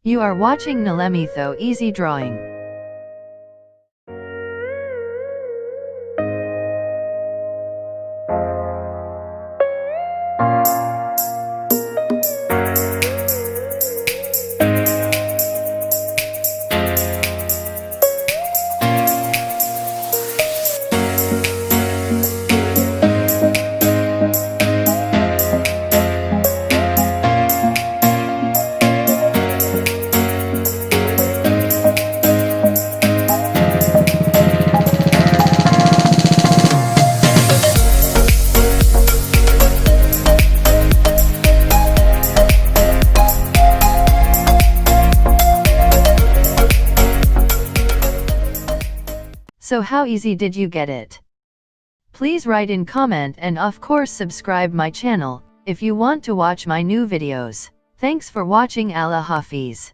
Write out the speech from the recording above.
You are watching Nalemitho Easy Drawing. So how easy did you get it? Please write in comment and of course subscribe my channel if you want to watch my new videos. Thanks for watching. Allah Hafiz.